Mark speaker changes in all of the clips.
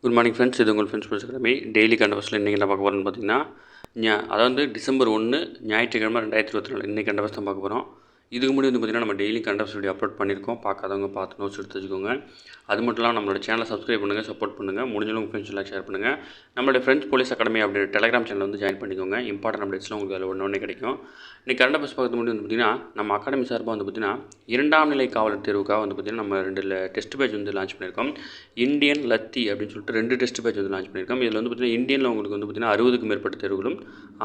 Speaker 1: Good morning friends. இது உங்கள் friends பேசுகிறமே daily கண்டவர்ஸில் இன்றைக்கி என்ன பார்க்க போகிறோன்னு பார்த்தீங்கன்னா அதாவது டிசம்பர் 1 ஞாயிற்றுக்கிழமை 2024 இன்றைக்கி கண்டவர்ஸ் தான் பார்க்க போகிறோம். இதுக்கு முன்னாடி வந்து பார்த்திங்கன்னா நம்ம டெய்லி கண்டவர்ஸ் வீடியோ அப்லோட் பண்ணியிருக்கோம். பார்க்காதவங்க பார்த்து நோட்ஸ் எடுத்து வச்சுக்கோங்க. அது மட்டும் இல்லாமல் நம்மளோட சேனலை சப்ஸ்கிரைப் பண்ணுங்கள், சப்போர்ட் பண்ணுங்கள், முடிஞ்சளவு உங்கள் ஃப்ரெண்ட்ஸ் எல்லாம் ஷேர் பண்ணுங்கள். நம்மளுடைய ஃப்ரெண்ட்ஸ் போலீஸ் அகாடமி அப்படின்ற டெலிகிராம் சேனல் வந்து ஜாயின் பண்ணிக்கோங்க. இம்பார்ட்டன்ட் அப்டேட்ஸ்லாம் உங்களுக்கு அதில் ஒன்று கிடைக்கும். இன்றைக்கி கரண்ட் அஃபேர்ஸ் பார்க்கறது முன்னாடி வந்து பார்த்திங்கன்னா நம்ம அகாடமி சார்பாக வந்து பார்த்திங்கன்னா 2ஆம் நிலை காவலர் தேர்வுக்காக வந்து பார்த்திங்கன்னா நம்ம 2 டெஸ்ட் பேட்ச் வந்து லான்ச் பண்ணியிருக்கோம். இந்தியன் லத்தி அப்படின்னு சொல்லிட்டு 2 டெஸ்ட் பேட்ச் வந்து லான்ச் பண்ணியிருக்கோம். இதில் வந்து பார்த்திங்கன்னா இந்தியனில் உங்களுக்கு வந்து பார்த்திங்கன்னா 60க்கும் மேற்பட்ட தேர்வுகளும்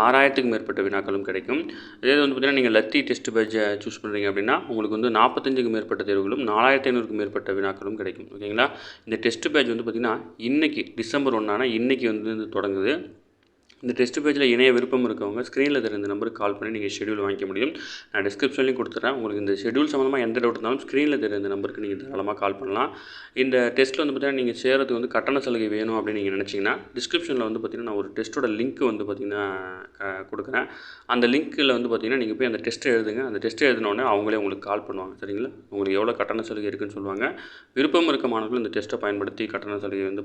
Speaker 1: 6000க்கும் மேற்பட்ட வினாக்களும் கிடைக்கும். இதே வந்து பார்த்திங்கன்னா நீங்கள் லத்தி டெஸ்ட் பேட்சை சூஸ் பண்ணுறீங்க அப்படின்னா உங்களுக்கு வந்து 45க்கும் மேற்பட்ட தேர்வுகளும் 4500க்கும் மேற்பட்ட வினாக்களும் கிடைக்கும். ஓகேங்களா? இந்த டெஸ்ட் பேட்ச் வந்து பார்த்திங்கன்னா இன்றைக்கி டிசம்பர் 1 இன்றைக்கி வந்து தொடங்குது. இந்த டெஸ்ட் பேஜில் இணைய விருப்பம் இருக்கவங்க ஸ்க்ரீனில் தெரிந்த இந்த நம்பருக்கு கால் பண்ணி நீங்கள் ஷெடியூல் வாங்கிக்க முடியும். நான் டிஸ்கிரிப்ஷன்லையும் கொடுத்துட்றேன். உங்களுக்கு இந்த ஷெடியூல் சம்மந்தமாக எந்த டவுட் இருந்தாலும் ஸ்க்ரீனில் தெரிந்த இந்த நம்பருக்கு நீங்கள் தாராளமாக கால் பண்ணலாம். இந்த டெஸ்ட்டில் வந்து பார்த்திங்கன்னா நீங்கள் சேரத்துக்கு வந்து கட்டண சலுகை வேணும் அப்படின்னு நீங்கள் நினச்சிங்கன்னா டிஸ்கிரிப்ஷனில் வந்து பார்த்திங்கன்னா நான் ஒரு டெஸ்ட்டோட லிங்க் வந்து பார்த்திங்கன்னா கொடுக்குறேன். அந்த லிங்க்கில் வந்து பார்த்திங்கன்னா நீங்கள் போய் அந்த டெஸ்ட்டை எழுதுங்க. அந்த டெஸ்ட்டை எழுதினோடனே அவங்களே உங்களுக்கு கால் பண்ணுவாங்க. சரிங்களா? உங்களுக்கு எவ்வளோ கட்டண சலுகை இருக்குதுன்னு சொல்லுவாங்க. விருப்பம் இருக்க மாணவர்கள் இந்த டெஸ்ட்டை பயன்படுத்தி கட்டண சலுகை வந்து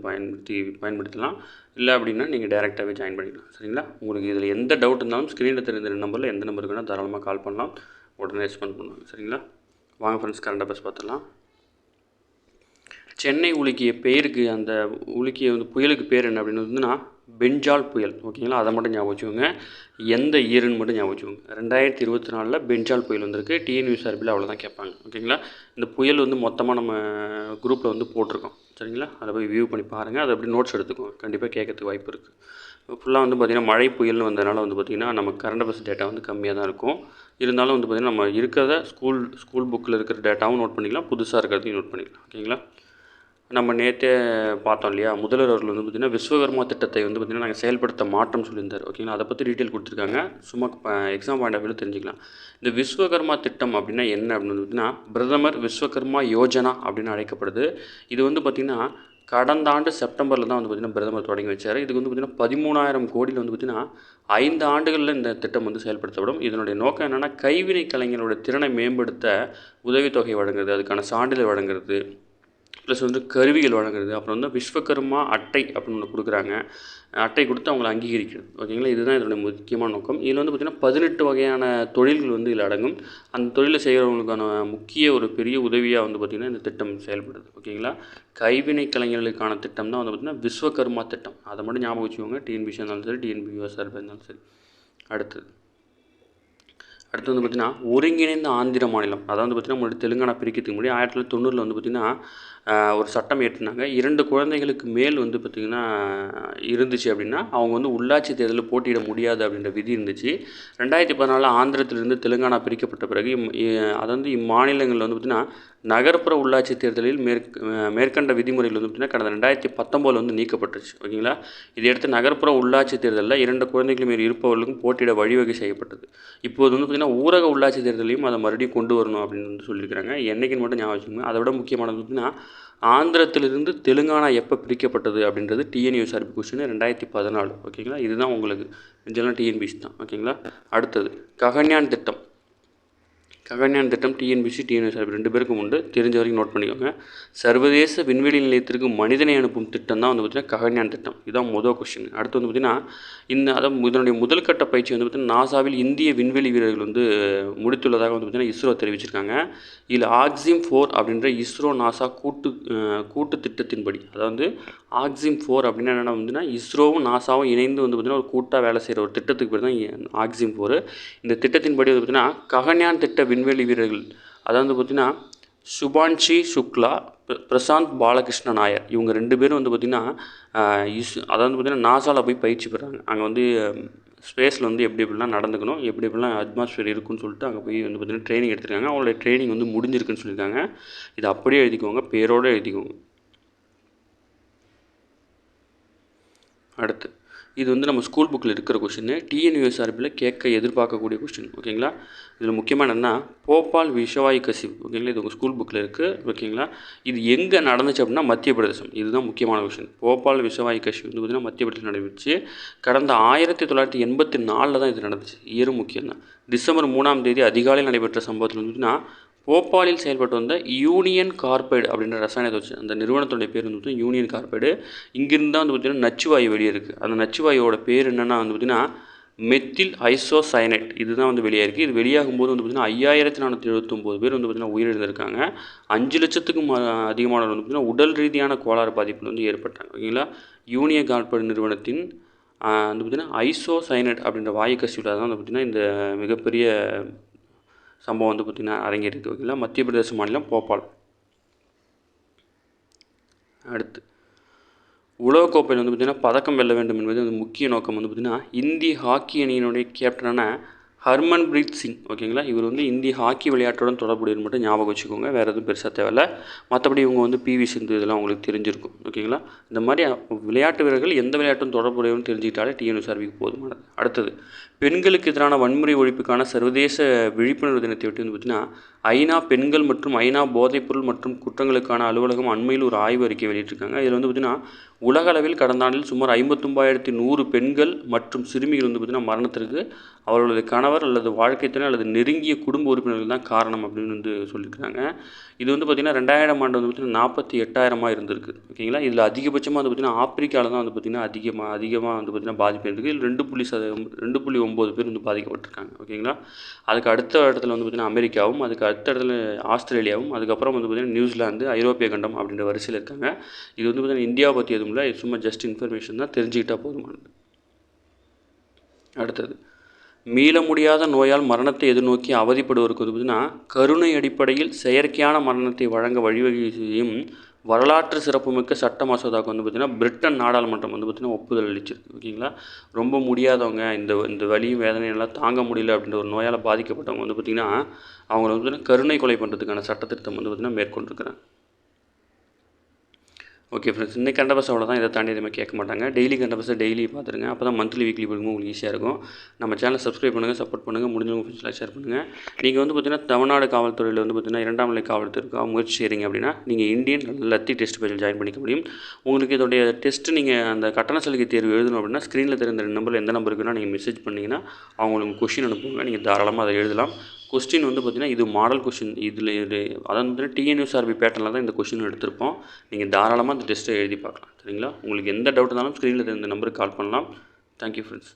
Speaker 1: பயன்படுத்தலாம். இல்லை அப்படின்னா நீங்கள் டேரெக்டாகவே ஜாயின் பண்ணிக்கலாம். சரிங்களா? உங்களுக்கு இதில் எந்த டவுட் இருந்தாலும் ஸ்க்ரீனில் தெரிந்த நம்பரில் எந்த நம்பருக்கு வேணால் தாராளமாக கால் பண்ணலாம். உடனே ரெஸ்பாண்ட் பண்ணுவாங்க. சரிங்களா? வாங்க ஃப்ரெண்ட்ஸ், கரண்ட் அஃபேர்ஸ் பார்த்துடலாம். சென்னை உலுக்கிய பேருக்கு அந்த உலுக்கிய வந்து புயலுக்கு பேர் என்ன அப்படின்னு வந்துன்னா பெஞ்சால் புயல். ஓகேங்களா? அதை மட்டும் ஞாபகம் வச்சுக்கோங்க. எந்த இயருன்னு மட்டும் ஞாபகம் வச்சுக்கோங்க. 2024 பெஞ்சால் புயல் வந்திருக்கு. டிஎன்யூஎஸ்ஆர்பியில் அவ்வளோதான் கேட்பாங்க. ஓகேங்களா? இந்த புயல் வந்து மொத்தமாக நம்ம குரூப்பில் வந்து போட்டிருக்கோம். சரிங்களா? அதை போய் வியூ பண்ணி பாருங்கள். அதை அப்படி நோட்ஸ் எடுத்துக்கோங்க. கண்டிப்பாக கேட்கறதுக்கு வாய்ப்பு இருக்குது. ஃபுல்லாக வந்து பார்த்திங்கன்னா மழை புயல்னு வந்ததுனால வந்து பார்த்திங்கன்னா நமக்கு கரண்ட் அஃபேர்ஸ் டேட்டா வந்து கம்மியாக தான் இருக்கும். இருந்தாலும் வந்து பார்த்திங்கன்னா நம்ம இருக்கிறத ஸ்கூல் புக்கில் இருக்கிற டேட்டாவும் நோட் பண்ணிக்கலாம், புதுசாக இருக்கிறதையும் நோட் பண்ணிக்கலாம். ஓகேங்களா? நம்ம நேற்றே பார்த்தோம் இல்லையா, முதல்வர் அவர்கள் வந்து பார்த்திங்கன்னா விஸ்வகர்மா திட்டத்தை வந்து பார்த்திங்கன்னா நாங்கள் செயல்படுத்த மாட்டோம்னு சொல்லியிருந்தார். ஓகேங்களா? அதை பற்றி டீட்டெயில் கொடுத்துருக்காங்க. சும்மா எக்ஸாம் பாயிண்ட் ஆஃப் வியூவில் தெரிஞ்சுக்கலாம். இந்த விஸ்வகர்மா திட்டம் அப்படின்னா என்ன அப்படின்னு பார்த்திங்கன்னா பிரதமர் விஸ்வகர்மா யோஜனா அப்படின்னு அழைக்கப்படுது. இது வந்து பார்த்திங்கன்னா கடந்த ஆண்டு செப்டம்பரில் தான் வந்து பார்த்திங்கன்னா பிரதமர் தொடங்கி வச்சார். இதுக்கு வந்து பார்த்திங்கன்னா 13,000 கோடியில் வந்து பார்த்திங்கன்னா 5 ஆண்டுகளில் இந்த திட்டம் வந்து செயல்படுத்தப்படும். இதனுடைய நோக்கம் என்னென்னா கைவினை கலைஞரோட திறனை மேம்படுத்த உதவித்தொகை வழங்குறது, அதுக்கான சான்றிதழ் வழங்குறது, ப்ளஸ் வந்து கருவிகள் வழங்குறது, அப்புறம் வந்து விஸ்வகர்மா அட்டை அப்படின்னு ஒன்று கொடுக்குறாங்க. அட்டை கொடுத்து அவங்களை அங்கீகரிக்கிறது. ஓகேங்களா? இதுதான் இதனுடைய முக்கியமான நோக்கம். இதில் வந்து பார்த்திங்கன்னா 18 வகையான தொழில்கள் வந்து இதில் அடங்கும். அந்த தொழிலை செய்கிறவங்களுக்கான முக்கிய ஒரு பெரிய உதவியாக வந்து பார்த்திங்கன்னா இந்த திட்டம் செயல்படுது. ஓகேங்களா? கைவினை கலைஞர்களுக்கான திட்டம் தான் வந்து பார்த்திங்கன்னா விஸ்வகர்மா திட்டம். அதை மட்டும் ஞாபகம் வச்சுக்கோங்க. டிஎன்பிசி இருந்தாலும் சரி, டிஎன்பிஎஸ்ஆர் இருந்தாலும் சரி. அடுத்து வந்து பார்த்திங்கன்னா ஒருங்கிணைந்த ஆந்திர மாநிலம். அதாவது பார்த்திங்கன்னா முன்னாடி தெலுங்கானா பிரிக்கிறதுக்கு முன்னாடி 1990 வந்து பார்த்திங்கன்னா ஒரு சட்டம் ஏற்றினாங்க. 2 குழந்தைகளுக்கு மேல் வந்து பார்த்திங்கன்னா இருந்துச்சு அப்படின்னா அவங்க வந்து உள்ளாட்சி தேர்தலில் போட்டியிட முடியாது அப்படின்ற விதி இருந்துச்சு. 2014 ஆந்திரத்திலிருந்து தெலுங்கானா பிரிக்கப்பட்ட பிறகு அதாவது இம்மாநிலங்களில் வந்து பார்த்திங்கன்னா நகர்ப்புற உள்ளாட்சி தேர்தலில் மேற்கண்ட விதிமுறைகள் வந்து பார்த்திங்கன்னா கடந்த 2019 வந்து நீக்கப்பட்டுருச்சு. ஓகேங்களா? இதையடுத்து நகர்ப்புற உள்ளாட்சி தேர்தலில் 2 குழந்தைகள் மேல் இருப்பவர்களுக்கும் போட்டியிட வழிவகை செய்யப்பட்டது. இப்போது வந்து பார்த்திங்கன்னா ஊரக உள்ளாட்சி தேர்தலையும் அதை மறுபடியும் கொண்டு வரணும் அப்படின்னு வந்து சொல்லியிருக்கிறாங்க. என்னைக்குன்னு மட்டும் ஞாபகம் வச்சுக்கோங்க. அதை விட முக்கியமானது பார்த்திங்கன்னா ஆந்திரத்திலிருந்து தெலுங்கானா எப்போ பிரிக்கப்பட்டது அப்படின்றது டிஎன்யூஎஸ்ஆர்பி கொஸ்டின் 2014. ஓகேங்களா? இதுதான் உங்களுக்கு இதெல்லாம் டிஎன்பிசி தான். ஓகேங்களா? அடுத்தது ககன்யான் திட்டம். டிஎன்பிசி, டிஎன்எஸ்ஆர்பி 2 பேருக்கும் உண்டு. தெரிஞ்ச வரைக்கும் நோட் பண்ணிக்கோங்க. சர்வதேச விண்வெளி நிலையத்திற்கு மனிதனை அனுப்பும் திட்டம் தான் வந்து பார்த்திங்கன்னா ககன்யான் திட்டம். இதுதான் முதல் கொஸ்டின். அடுத்து வந்து பார்த்திங்கன்னா இதனுடைய முதல் கட்ட பயிற்சி வந்து பார்த்திங்கன்னா நாசாவில் இந்திய விண்வெளி வீரர்கள் வந்து முடித்துள்ளதாக வந்து பார்த்திங்கன்னா இஸ்ரோ தெரிவிச்சிருக்காங்க. இதில் ஆக்ஸிம் 4 அப்படின்ற இஸ்ரோ நாசா கூட்டு திட்டத்தின்படி, அதாவது ஆக்ஸிம் 4 அப்படின்னா என்னென்னா வந்துன்னா இஸ்ரோவும் நாசாவும் இணைந்து வந்து பார்த்திங்கன்னா ஒரு கூட்டாக வேலை செய்கிற ஒரு திட்டத்துக்கு பேர் தான் ஆக்ஸிம் 4. இந்த திட்டத்தின்படி வந்து பார்த்திங்கன்னா ககன்யான் திட்ட விண்வெளி வீரர்கள், அதாவது பார்த்திங்கன்னா சுபான்ஷி சுக்லா, பிரசாந்த் பாலகிருஷ்ண நாயர், இவங்க 2 பேரும் வந்து பார்த்திங்கன்னா அதாவது பார்த்திங்கன்னா நாசாவில் போய் பயிற்சி பெறாங்க. அங்கே வந்து ஸ்பேஸில் வந்து எப்படிலாம் நடந்துக்கணும், எப்படிலாம் அட்மாஸ்பியர் இருக்குன்னு சொல்லிட்டு அங்கே போய் வந்து பார்த்திங்கன்னா ட்ரைனிங் எடுத்துருக்காங்க. அவங்களோட ட்ரைனிங் வந்து முடிஞ்சிருக்குன்னு சொல்லியிருக்காங்க. இது அப்படியே எழுதிக்கோங்க, பேரோடு எழுதிக்கோங்க. அடுத்து இது வந்து நம்ம ஸ்கூல் புக்கில் இருக்கிற கொஸ்டின், டிஎன்யூஎஸ்ஆர்பியில் கேட்க எதிர்பார்க்கக்கூடிய கொஸ்டின். ஓகேங்களா? இதில் முக்கியமான என்னென்னா போபால் விஷவாயு கசிவு. ஓகேங்களா? இது உங்கள் ஸ்கூல் புக்கில் இருக்குது. ஓகேங்களா? இது எங்கே நடந்துச்சு அப்படின்னா மத்திய பிரதேசம். இதுதான் முக்கியமான கொஸ்டின். போபால் விஷவாயு கசிவு வந்து பார்த்திங்கன்னா மத்திய பிரதேசம் நடைபெற்றுச்சு. கடந்த 1984 தான் இது நடந்துச்சு. இயரும் முக்கியம் தான். டிசம்பர் 3 அதிகாலையில் நடைபெற்ற சம்பவத்தில் வந்து பார்த்திங்கன்னா போபாலில் செயல்பட்டு வந்த யூனியன் கார்பைடு அப்படின்ற ரசாயனத்தை வச்சு அந்த நிறுவனத்துடைய பேர் வந்து யூனியன் கார்பைடு. இங்கிருந்து தான் வந்து பார்த்திங்கன்னா நச்சுவாயு வெளியே இருக்குது. அந்த நச்சுவாயோட பேர் என்னென்னா வந்து பார்த்திங்கன்னா மெத்தில் ஐசோசயனைட். இதுதான் வந்து வெளியாகிருக்கு. இது வெளியாகும்போது வந்து பார்த்திங்கன்னா 5479 பேர் வந்து பார்த்திங்கன்னா உயிரிழந்திருக்காங்க. 5 லட்சத்துக்கும் அதிகமானவர் வந்து பார்த்திங்கன்னா உடல் ரீதியான கோளாறு பாதிப்பில் வந்து ஏற்பட்டாங்க. ஓகேங்களா. யூனியன் கார்பைடு நிறுவனத்தின் வந்து பார்த்திங்கன்னா ஐசோசயனைட் அப்படின்ற வாயு கசிவில் தான் வந்து பார்த்திங்கன்னா இந்த மிகப்பெரிய சம்பவம் வந்து பார்த்திங்கன்னா அரங்கேறிருக்கு. ஓகேங்களா. மத்திய பிரதேச மாநிலம் போபால். அடுத்து உலகக்கோப்பையில் வந்து பார்த்திங்கன்னா பதக்கம் வெல்ல வேண்டும் என்பது வந்து முக்கிய நோக்கம் வந்து பார்த்திங்கன்னா இந்திய ஹாக்கி அணியினுடைய கேப்டனான ஹர்மன்பிரீத் சிங். ஓகேங்களா. இவர் வந்து இந்திய ஹாக்கி விளையாட்டுடன் தொடர்புடையது மட்டும் ஞாபகம் வச்சுக்கோங்க. வேறு எதுவும் பெருசாக தேவையில்ல. மற்றபடி இவங்க வந்து பிவி சிந்து இதெல்லாம் உங்களுக்கு தெரிஞ்சிருக்கும். ஓகேங்களா. இந்த மாதிரி விளையாட்டு வீரர்கள் எந்த விளையாட்டும் தொடர்புடையவன்னு தெரிஞ்சுக்கிட்டாலே டிஎன்யூஎஸ்ஆர்பிக்கு போதுமானது. அடுத்தது பெண்களுக்கு எதிரான வன்முறை ஒழிப்புக்கான சர்வதேச விழிப்புணர்வு தினத்தை ஒட்டி வந்து பார்த்திங்கன்னா ஐநா பெண்கள் மற்றும் ஐநா போதைப்பொருள் மற்றும் குற்றங்களுக்கான அலுவலகம் அண்மையில் ஒரு ஆய்வு அறிக்கை வெளியிட்டிருக்காங்க. இதில் வந்து பார்த்திங்கன்னா உலக அளவில் கடந்த ஆண்டில் சுமார் 59,100 பெண்கள் மற்றும் சிறுமிகள் வந்து பார்த்திங்கன்னா மரணத்திற்கு அவர்களுடைய கணவர் அல்லது வாழ்க்கை துணை அல்லது நெருங்கிய குடும்ப உறுப்பினர்கள் தான் காரணம் அப்படின்னு வந்து சொல்லியிருக்காங்க. இது வந்து பார்த்திங்கன்னா 2000 ஆண்டு வந்து பார்த்திங்கன்னா 48,000 இருந்திருக்கு. ஓகேங்களா. இதில் அதிகபட்சமாக வந்து பார்த்திங்கன்னா ஆப்பிரிக்காவில் தான் வந்து பார்த்திங்கன்னா அதிகமாக வந்து பார்த்திங்கன்னா பாதிப்பு இருக்குது. இதில் 2.9 பேர் வந்து பாதிக்கப்பட்டிருக்காங்க. ஓகேங்களா. அதுக்கு அடுத்த இடத்துல வந்து பார்த்திங்கன்னா அமெரிக்காவும், அதுக்கு அடுத்த இடத்துல ஆஸ்திரேலியாவும், அதுக்கப்புறம் வந்து பார்த்திங்கன்னா நியூசிலாந்து, ஐரோப்பிய கண்டம் அப்படின்ற வரிசையில் இருக்காங்க. இது வந்து பார்த்திங்கன்னா இந்தியாவை பற்றி எதுவும் இல்லை, சும்மா ஜஸ்ட் இன்ஃபர்மேஷன் தான், தெரிஞ்சுக்கிட்டால் போதுமானது. அடுத்தது மீள முடியாத நோயால் மரணத்தை எதிர்நோக்கி அவதிப்படுவோருக்கு வந்து பார்த்திங்கன்னா கருணை அடிப்படையில் செயற்கையான மரணத்தை வழங்க வழிவகை செய்யும் வரலாற்று சிறப்புமிக்க சட்ட மசோதாவுக்கு வந்து பார்த்திங்கன்னா பிரிட்டன் நாடாளுமன்றம் வந்து பார்த்திங்கன்னா ஒப்புதல் அளிச்சிருக்கு. ஓகேங்களா. ரொம்ப முடியாதவங்க, இந்த வலியும் வேதனையெல்லாம் தாங்க முடியல அப்படின்ற ஒரு நோயால் பாதிக்கப்பட்டவங்க வந்து பார்த்திங்கன்னா அவங்கள வந்து பார்த்திங்கன்னா கருணை கொலை பண்ணுறதுக்கான சட்டத்திட்டம் வந்து பார்த்திங்கன்னா மேற்கொண்டிருக்கிறாங்க. ஓகே ஃப்ரெண்ட்ஸ், இன்றைக்கி கரண்ட் அஃபேர்ஸ் அவ்வளோதான். இதை தாண்டி எதுவுமே கேட்க மாட்டாங்க. டெய்லி கரண்ட் அஃபேர்ஸை டெய்லி பார்த்துருங்க. அப்போ தான் மந்த்லி வீக்லி படிக்கும்போது உங்களுக்கு ஈஸியாக இருக்கும். நம்ம சேனலை சப்ஸ்கிரைப் பண்ணுங்கள், சப்போர்ட் பண்ணுங்கள், முடிஞ்சவங்க ஃப்ரெண்ட்ஸ்லாம் ஷேர் பண்ணுங்கள். நீங்கள் வந்து பார்த்திங்கன்னா தமிழ்நாடு காவல்துறையில் வந்து பார்த்திங்கன்னா 2ஆம் நிலை காவல்துறைக்காக முயற்சி செய்கிறீங்க அப்படின்னா நீங்கள் இந்தியன் லத்தி டெஸ்ட் பேஜில் ஜாயின் பண்ணிக்க முடியும். உங்களுக்கு இதோடைய டெஸ்ட்டு நீங்கள் அந்த கட்டண சலுகை தேர்வு எழுதணும் அப்படின்னா ஸ்க்ரீனில் தெரிந்த 2 நம்பரில் எந்த நம்பருக்கு வேணால் நீங்கள் மெசேஜ் பண்ணிங்கன்னா அவங்க உங்களுக்கு கொஷின் அனுப்புவாங்க. நீங்கள் தாராளமாக அதை எழுதலாம். கொஸ்டின் வந்து பார்த்திங்கன்னா இது மாடல் கொஸ்டின். இது அதாவது வந்து டிஎன்யூஎஸ்ஆர்பி பேட்டர்னில் தான் இந்த கொஸ்டின் எடுத்திருப்போம். நீங்கள் தாராளமாக அந்த டெஸ்ட்டை எழுதி பார்க்கலாம். சரிங்களா. உங்களுக்கு எந்த டவுட் இருந்தாலும் ஸ்க்ரீனில் இந்த நம்பருக்கு கால் பண்ணலாம். Thank you friends.